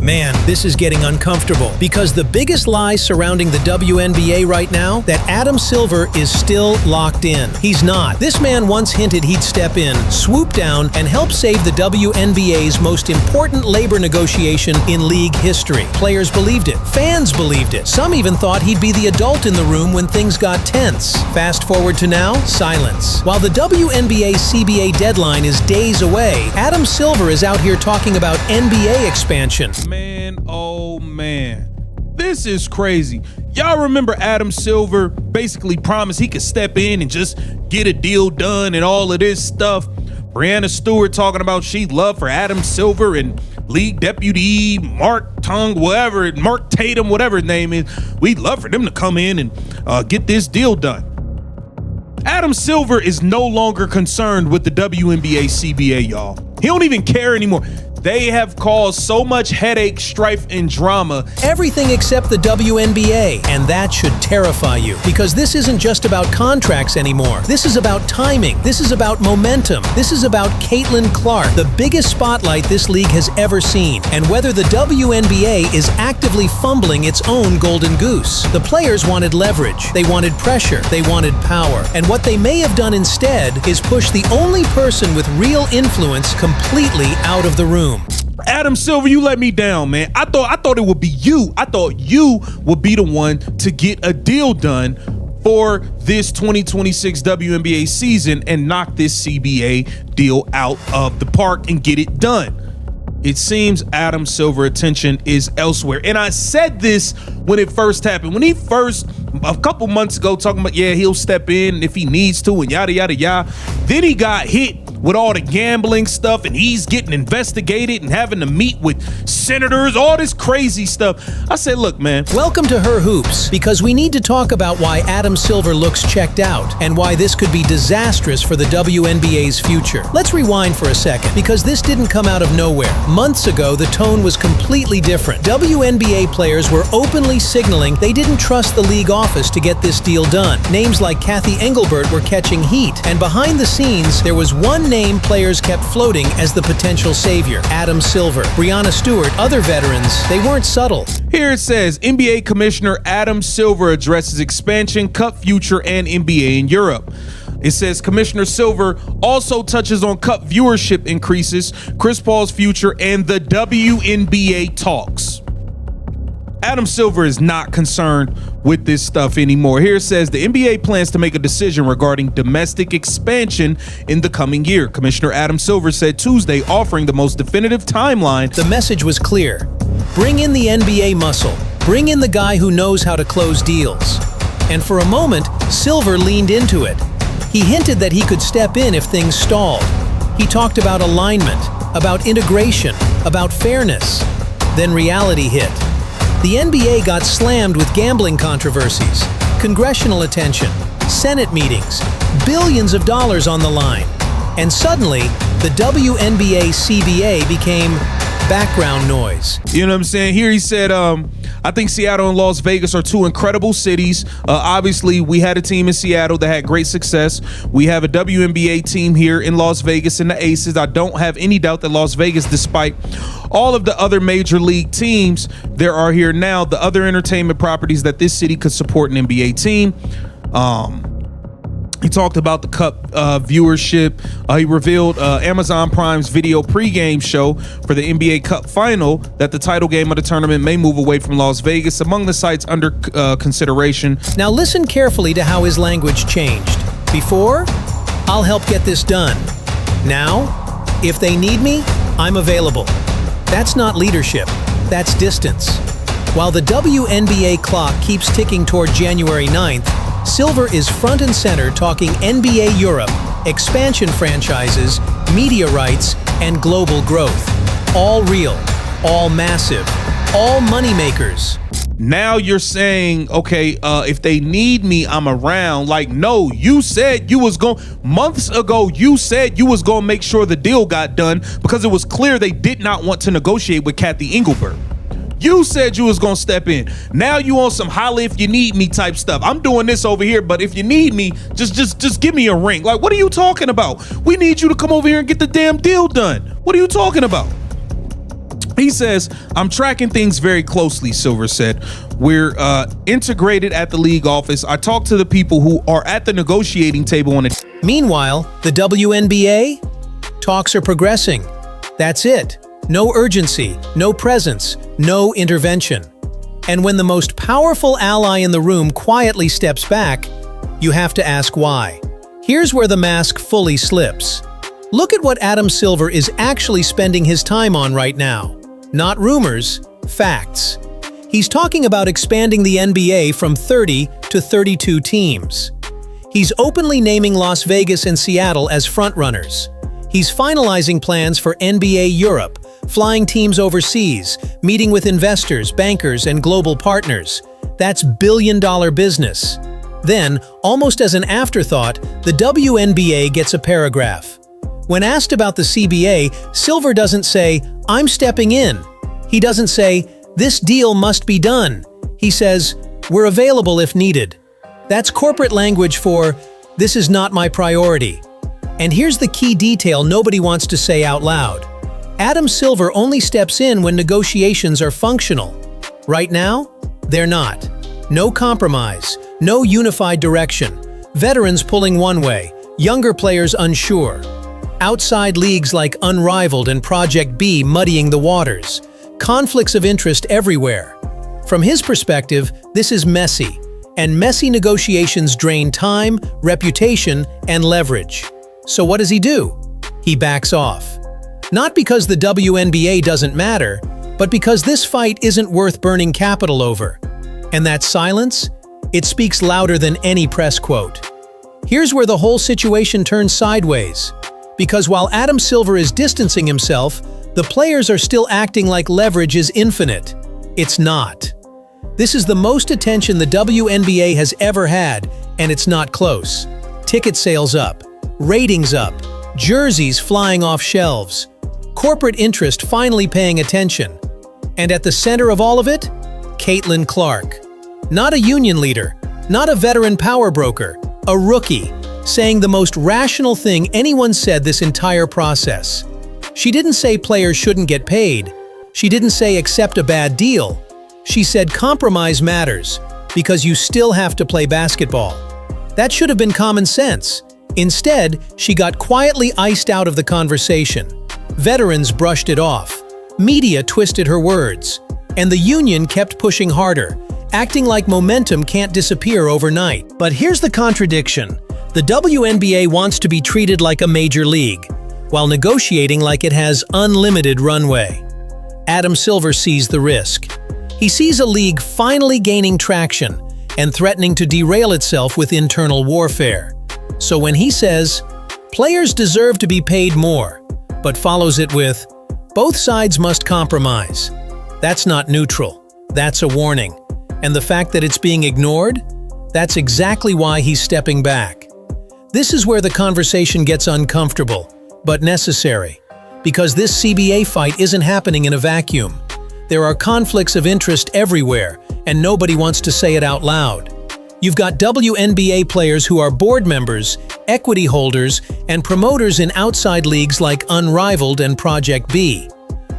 Man, this is getting uncomfortable because the biggest lie surrounding the WNBA right now, that Adam Silver is still locked in. He's not. This man once hinted he'd step in, swoop down, and help save the WNBA's most important labor negotiation in league history. Players believed it. Fans believed it. Some even thought he'd be the adult in the room when things got tense. Fast forward to now, silence. While the WNBA CBA deadline is days away, Adam Silver is out here talking about NBA expansion. Man, oh man, this is crazy. Y'all remember Adam Silver basically promised he could step in and just get a deal done and all of this stuff. Breanna Stewart talking about she'd love for Adam Silver and league deputy Mark Tatum, whatever his name is. We'd love for them to come in and get this deal done. Adam Silver is no longer concerned with the WNBA CBA, y'all. He don't even care anymore. They have caused so much headache, strife, and drama. Everything except the WNBA, and that should terrify you, because this isn't just about contracts anymore. This is about timing. This is about momentum. This is about Caitlin Clark, the biggest spotlight this league has ever seen, and whether the WNBA is actively fumbling its own golden goose. The players wanted leverage. They wanted pressure. They wanted power. And what they may have done instead is push the only person with real influence completely out of the room. Adam Silver, you let me down, man. I thought it would be you. I thought you would be the one to get a deal done for this 2026 WNBA season and knock this CBA deal out of the park and get it done. It seems Adam Silver's attention is elsewhere. And I said this when it first happened. When he first, a couple months ago, talking about, yeah, he'll step in if he needs to and yada, yada, yada. Then he got hit with all the gambling stuff and he's getting investigated and having to meet with senators, all this crazy stuff. I said, look, man. Welcome to Her Hoops, because we need to talk about why Adam Silver looks checked out and why this could be disastrous for the WNBA's future. Let's rewind for a second, because this didn't come out of nowhere. Months ago, the tone was completely different. WNBA players were openly signaling they didn't trust the league office to get this deal done. Names like Kathy Engelbert were catching heat, and behind the scenes, there was one name players kept floating as the potential savior: Adam Silver. Breanna Stewart, other veterans, they weren't subtle. Here it says, NBA Commissioner Adam Silver addresses expansion, cup future, and NBA in Europe. It says Commissioner Silver also touches on cup viewership increases, Chris Paul's future, and the WNBA talks. Adam Silver is not concerned with this stuff anymore. Here it says the NBA plans to make a decision regarding domestic expansion in the coming year. Commissioner Adam Silver said Tuesday, offering the most definitive timeline. The message was clear. Bring in the NBA muscle. Bring in the guy who knows how to close deals. And for a moment, Silver leaned into it. He hinted that he could step in if things stalled. He talked about alignment, about integration, about fairness. Then reality hit. The NBA got slammed with gambling controversies, congressional attention, Senate meetings, billions of dollars on the line. And suddenly, the WNBA CBA became background noise. You know what I'm saying? Here he said, I think Seattle and Las Vegas are two incredible cities. Obviously, we had a team in Seattle that had great success. We have a WNBA team here in Las Vegas in the Aces. I don't have any doubt that Las Vegas, despite all of the other major league teams there are here now, the other entertainment properties that this city could support an NBA team. He talked about the cup viewership. He revealed Amazon Prime's video pregame show for the NBA Cup final, that the title game of the tournament may move away from Las Vegas, among the sites under consideration. Now listen carefully to how his language changed. Before, I'll help get this done. Now, if they need me, I'm available. That's not leadership, that's distance. While the WNBA clock keeps ticking toward January 9th, Silver is front and center talking NBA Europe, expansion franchises, media rights, and global growth. All real, all massive, all moneymakers. Now you're saying, okay, if they need me, I'm around. Like, no, you said you was going, months ago, you said you was going to make sure the deal got done because it was clear they did not want to negotiate with Kathy Engelbert. You said you was gonna step in. Now you on some holla if you need me type stuff. I'm doing this over here, but if you need me, just give me a ring. Like, what are you talking about? We need you to come over here and get the damn deal done. What are you talking about? He says, I'm tracking things very closely, Silver said. We're integrated at the league office. I talk to the people who are at the negotiating table on it. Meanwhile, the WNBA? Talks are progressing. That's it. No urgency, no presence, no intervention. And when the most powerful ally in the room quietly steps back, you have to ask why. Here's where the mask fully slips. Look at what Adam Silver is actually spending his time on right now. Not rumors, facts. He's talking about expanding the NBA from 30 to 32 teams. He's openly naming Las Vegas and Seattle as frontrunners. He's finalizing plans for NBA Europe, flying teams overseas, meeting with investors, bankers, and global partners. That's billion-dollar business. Then, almost as an afterthought, the WNBA gets a paragraph. When asked about the CBA, Silver doesn't say, "I'm stepping in." He doesn't say, "This deal must be done." He says, "We're available if needed." That's corporate language for, "This is not my priority." And here's the key detail nobody wants to say out loud. Adam Silver only steps in when negotiations are functional. Right now, they're not. No compromise, no unified direction. Veterans pulling one way, younger players unsure. Outside leagues like Unrivaled and Project B muddying the waters. Conflicts of interest everywhere. From his perspective, this is messy, and messy negotiations drain time, reputation, and leverage. So what does he do? He backs off. Not because the WNBA doesn't matter, but because this fight isn't worth burning capital over. And that silence? It speaks louder than any press quote. Here's where the whole situation turns sideways. Because while Adam Silver is distancing himself, the players are still acting like leverage is infinite. It's not. This is the most attention the WNBA has ever had, and it's not close. Ticket sales up, ratings up, jerseys flying off shelves, corporate interest finally paying attention. And at the center of all of it, Caitlin Clark. Not a union leader, not a veteran power broker, a rookie, saying the most rational thing anyone said this entire process. She didn't say players shouldn't get paid. She didn't say accept a bad deal. She said compromise matters because you still have to play basketball. That should have been common sense. Instead, she got quietly iced out of the conversation. Veterans brushed it off. Media twisted her words. And the union kept pushing harder, acting like momentum can't disappear overnight. But here's the contradiction. The WNBA wants to be treated like a major league, while negotiating like it has unlimited runway. Adam Silver sees the risk. He sees a league finally gaining traction and threatening to derail itself with internal warfare. So when he says, "Players deserve to be paid more," but follows it with, "Both sides must compromise," that's not neutral. That's a warning. And the fact that it's being ignored? That's exactly why he's stepping back. This is where the conversation gets uncomfortable, but necessary. Because this CBA fight isn't happening in a vacuum. There are conflicts of interest everywhere, and nobody wants to say it out loud. You've got WNBA players who are board members, equity holders, and promoters in outside leagues like Unrivaled and Project B.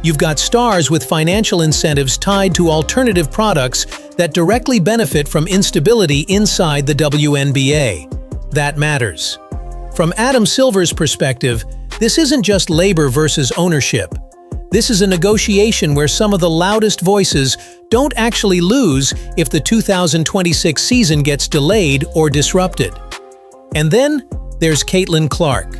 You've got stars with financial incentives tied to alternative products that directly benefit from instability inside the WNBA. That matters. From Adam Silver's perspective, this isn't just labor versus ownership. This is a negotiation where some of the loudest voices don't actually lose if the 2026 season gets delayed or disrupted. And then there's Caitlin Clark.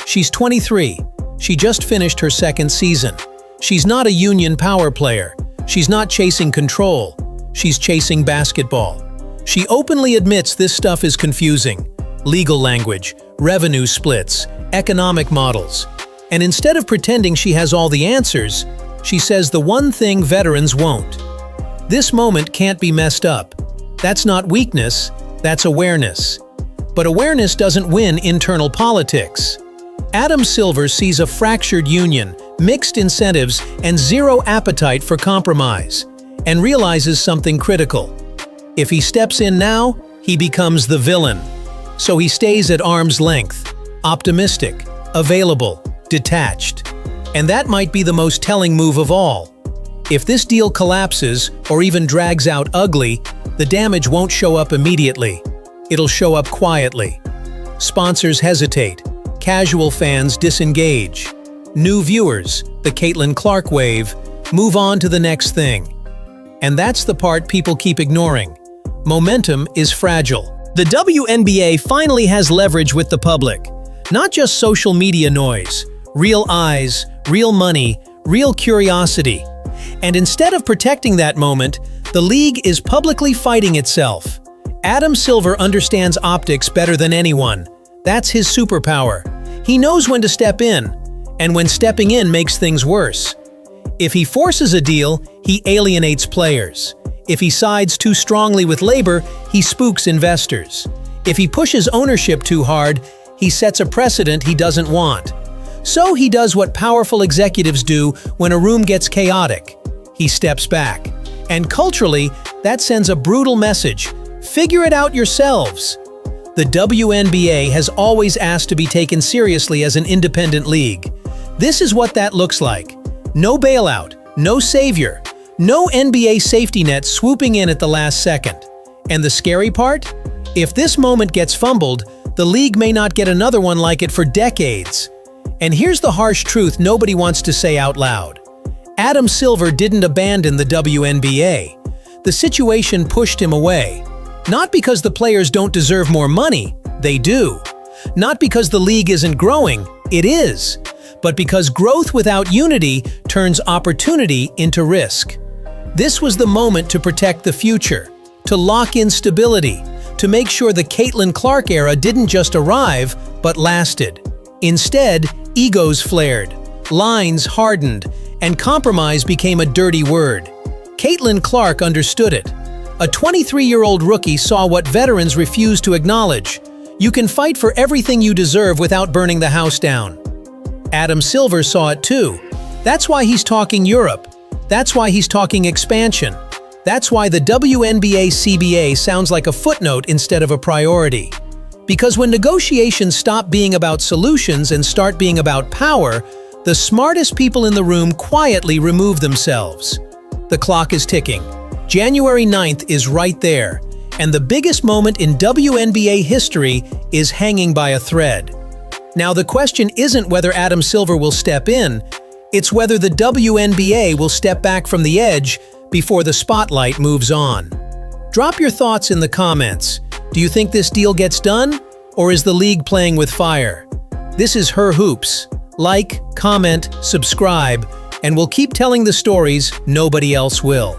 She's 23. She just finished her second season. She's not a union power player. She's not chasing control. She's chasing basketball. She openly admits this stuff is confusing. Legal language, revenue splits, economic models. And instead of pretending she has all the answers, she says the one thing veterans won't. This moment can't be messed up. That's not weakness, that's awareness. But awareness doesn't win internal politics. Adam Silver sees a fractured union, mixed incentives, and zero appetite for compromise, and realizes something critical. If he steps in now, he becomes the villain. So he stays at arm's length, optimistic, available, detached. And that might be the most telling move of all. If this deal collapses or even drags out ugly, the damage won't show up immediately. It'll show up quietly. Sponsors hesitate. Casual fans disengage. New viewers, the Caitlin Clark wave, move on to the next thing. And that's the part people keep ignoring. Momentum is fragile. The WNBA finally has leverage with the public. Not just social media noise. Real eyes, real money, real curiosity. And instead of protecting that moment, the league is publicly fighting itself. Adam Silver understands optics better than anyone. That's his superpower. He knows when to step in, and when stepping in makes things worse. If he forces a deal, he alienates players. If he sides too strongly with labor, he spooks investors. If he pushes ownership too hard, he sets a precedent he doesn't want. So he does what powerful executives do when a room gets chaotic. He steps back. And culturally, that sends a brutal message. Figure it out yourselves. The WNBA has always asked to be taken seriously as an independent league. This is what that looks like. No bailout, no savior, no NBA safety net swooping in at the last second. And the scary part? If this moment gets fumbled, the league may not get another one like it for decades. And here's the harsh truth nobody wants to say out loud. Adam Silver didn't abandon the WNBA. The situation pushed him away. Not because the players don't deserve more money, they do. Not because the league isn't growing, it is. But because growth without unity turns opportunity into risk. This was the moment to protect the future, to lock in stability, to make sure the Caitlin Clark era didn't just arrive, but lasted. Instead, egos flared, lines hardened, and compromise became a dirty word. Caitlin Clark understood it. A 23-year-old rookie saw what veterans refused to acknowledge. You can fight for everything you deserve without burning the house down. Adam Silver saw it too. That's why he's talking Europe. That's why he's talking expansion. That's why the WNBA CBA sounds like a footnote instead of a priority. Because when negotiations stop being about solutions and start being about power, the smartest people in the room quietly remove themselves. The clock is ticking. January 9th is right there, and the biggest moment in WNBA history is hanging by a thread. Now, the question isn't whether Adam Silver will step in, it's whether the WNBA will step back from the edge before the spotlight moves on. Drop your thoughts in the comments. Do you think this deal gets done, or is the league playing with fire? This is Her Hoops. Like, comment, subscribe, and we'll keep telling the stories nobody else will.